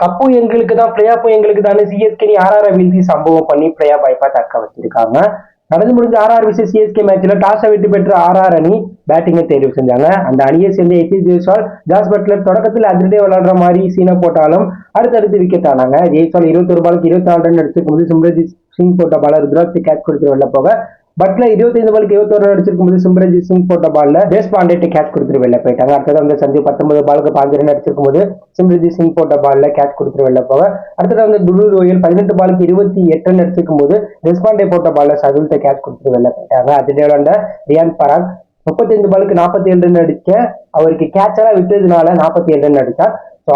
கப்பும் எங்களுக்கு தான், பிளே ஆஃபும் எங்களுக்கு தான், சிஎஸ்கே ஆர்ஆர் வீழ்த்தி சம்பவம் பண்ணி பிளே ஆஃப் வாய்ப்பா தக்க வச்சிருக்காங்க. நடந்து முடிஞ்ச ஆர்ஆர் விசஸ் சிஎஸ்கே மேட்ச்ல டாஸை வெற்றி பெற்ற ஆர்ஆர் அணி பேட்டிங்கை தேர்வு செஞ்சாங்க. அந்த அணியை சேர்ந்த ஜெய்ஸ்வால், ஜாஸ் பட்லர் தொடக்கத்தில் அதிரடியே விளையாடுற மாதிரி சீனை போட்டாலும் அடுத்தடுத்து விக்கெட் ஆனாங்க. ஜெய்ஸ்வால் 21 பாலுக்கு 24 ரன் எடுத்துக்கும் போது சிம்ரன்ஜித் சிங் போட்ட பால ருத்ராஜ் கேட்ச் கொடுத்து வெளில போக, பட்லர் 25 பாலுக்கு 21 ரன் அடிச்சிருக்கும் போது சிம்ரன்ஜித் சிங் போட்ட பால்ல தேஷ்பாண்டே கேட்ச் கொடுத்துட்டு வெளில போயிட்டாங்க. அடுத்தது அந்த சஞ்சு 19 பாலுக்கு 5 ரன் அடிச்சிருக்கும் போது சிம்ரன்ஜித் சிங் போட்ட பால்ல கேட்ச் கொடுத்துட்டு வெளில போக, அடுத்தது வந்து துரு ரோயல் 18 பாலுக்கு 28 ரன் அடிச்சிருக்கும் போது தேஷ்பாண்டே போட்ட பால்ல சதுல்ட்ட கேட்ச் கொடுத்துட்டு வெளில போயிட்டாங்க. அதிலே விளையாண்ட ரியான் பராக் 35 பாலுக்கு 47 ரன் அடிக்க, அவருக்கு கேட்சரா விட்டதுனால 47 ரன் அடித்தார்.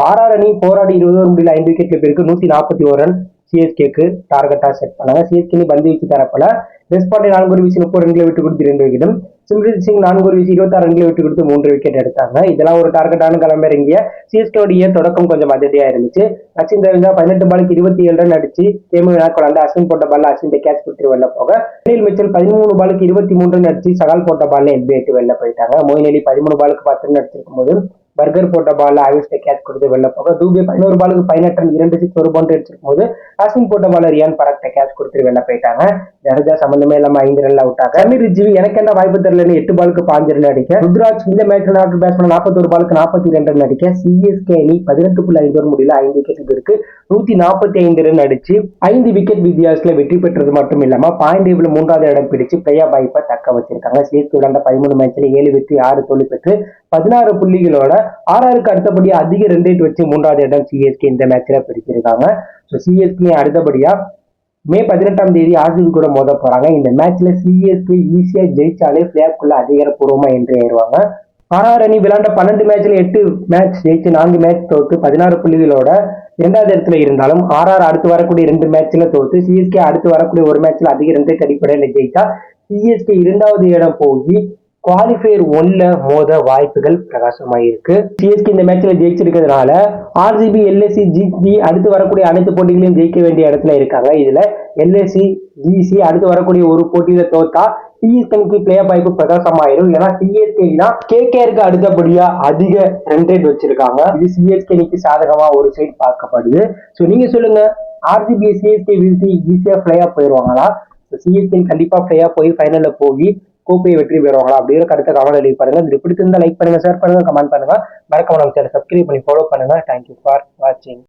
ஆர்ஆர் அணி போராடி 20 ஓவர் முடியல 5 விக்கெட்ல போயிருக்கு. 141 ரன் சிஎஸ்கேக்கு டார்கெட்டா செட் பண்ணாங்க. சிஎஸ்கே பந்து வீச்சு தரப்பல தேஷ்பாண்டே 4 ஓவர் வீசி 30 ரன்களை விட்டு கொடுத்து 2 விக்கெட்டும், சிம்ரன்ஜித் சிங் 4 ஓவர் வீசி 26 ரன்களை விட்டு கொடுத்து 3 விக்கெட் எடுத்தாங்க. இதெல்லாம் ஒரு டார்கெட்டான கிளம்பிறங்கிய சிஎஸ்கேடைய தொடக்கம் கொஞ்சம் அதிரடியா இருந்துச்சு. அஸ்வின் ரவீந்திரா 18 பாலுக்கு 27 ரன் அடிச்சு கேம் கொண்டாந்து அஸ்வின் போட்ட பால்ல அஸ்வின் கேட்ச் கொடுத்து வெளில போக, சுனில் மிச்சல் 13 பாலுக்கு 23 ரன் அடிச்சு சகால் போட்ட பால்ல எல்பி வெளில போயிட்டாங்க. மொயின் அலி 13 பாலுக்கு 10 ரன் அடிச்சிருக்கும் போது பர்கர் போட்ட பால்ல ஆவிஸ்ட கேட்ச் கொடுத்து வெளில போக, தூபே 11 பாலுக்கு 18 ரன் 2 6 ஒரு பவுண்டரி அடிச்சிருக்கும் போது அஸ்வின் போட்ட பால்ல ரியான் பராக்ட கேட்ச் கொடுத்து வெளில போயிட்டாங்க. ஜடேஜா சம்பந்தமே இல்லாம 5 ரன்ல அவுட் ஆக, சமீர் ரிஜ்வி எனக்கு என்ன வாய்ப்பு தெரியலன்னு 8 பாலுக்கு 5 ரன் அடிக்க, ருத்ராஜ் இந்த மேட்ச்ல நாட்டு பேட்ஸ்மேன் 41 பாலுக்கு 42 ரன் அடிக்க, சிஎஸ்கே அணி 18.5 ஓவர் முடியல 5 விக்கெட் இருக்கு 145 ரன் அடிச்சு 5 விக்கெட் வித்தியாசத்துல வெற்றி பெற்றது மட்டும் இல்லாம பாயிண்ட் டேபிள் 3வது இடம் பிடிச்சு பிளே ஆஃப் வாய்ப்பை தக்க வச்சிருக்காங்க. சிஎஸ்கே விளையாண்ட 13 மேட்ச்ல 7 வெற்றி 6 தோல்வி பெற்று 16 புள்ளிகளோட ஆர்ஆருக்கு அடுத்தபடியா அதிக ரன் ரேட் வச்சு 3வது இடம் சிஎஸ்கே இந்த மேட்ச்ல பிடிச்சிருக்காங்க. சிஎஸ்கே அடுத்தபடியா மே 18ஆம் தேதி ஆர்சிபி கூட மோத போறாங்க. இந்த மேட்ச்ல சிஎஸ்கே ஈஸியா ஜெயிச்சாலே பிளே ஆஃப்குள்ள அதிகாரப்பூர்வமா என்ட்ரி ஆயிடுவாங்க. ஆர்ஆர் அணி விளையாண்ட 12 மேட்ச்ல 8 மேட்ச் ஜெயிச்சு 4 மேட்ச் தோத்து 16 புள்ளிகளோட 2வது இடத்துல இருந்தாலும் ஆர்ஆர் அடுத்து வரக்கூடிய 2 மேட்ச்ல தோத்து சிஎஸ்கே அடுத்து வரக்கூடிய ஒரு மேட்ச்ல அதிக ரன் ரேட் அடிப்படையில் ஜெயிச்சா சிஎஸ்கே 2வது இடம் போய் குவாலிஃபயர் 1ல மோத வாய்ப்புகள் பிரகாசமாயிருக்கு. சிஎஸ்கே இந்த மேட்ச்ல ஜெயிச்சிருக்கிறதுனால ஆர்சிபி, எல்எஸ்சி, ஜிசி அடுத்து வரக்கூடிய அனைத்து போட்டிகளையும் ஜெயிக்க வேண்டிய இடத்துல இருக்காங்க. இதுல எல்எஸ்சி, ஜிசி அடுத்து வரக்கூடிய ஒரு போட்டியில தோத்தா சிஎஸ்கேக்கு பிளே ஆஃப் வாய்ப்பு பிரகாசமாயிரும். ஏன்னா சிஎஸ்கே தான் கேகேஆருக்கு அடுத்தபடியா அதிக ரன் ரேட் வச்சிருக்காங்க. இது சிஎஸ்கேக்கு சாதகமா ஒரு சைடு பார்க்கப்படுது. சோ நீங்க சொல்லுங்க, ஆர்சிபி சிஎஸ்கே வீழ்த்தி ஈஸியா பிளே ஆஃப் போயிருவாங்களா? சிஎஸ்கே கண்டிப்பா பிளே ஆஃப் போய் ஃபைனல்ல போய் கோப்பையை வெற்றி பெறுவாங்களா அப்படிங்கிற கருத்தை கமெண்ட் எழுதி பாருங்க. இது பிடிச்சிருந்தா லைக் பண்ணுங்க, ஷேர் பண்ணுங்க, கமெண்ட் பண்ணுங்க. மறக்காம நம்ம சேனலை சப்ஸ்கிரைப் பண்ணி ஃபாலோ பண்ணுங்க. தேங்க்யூ ஃபார் வாட்சிங்.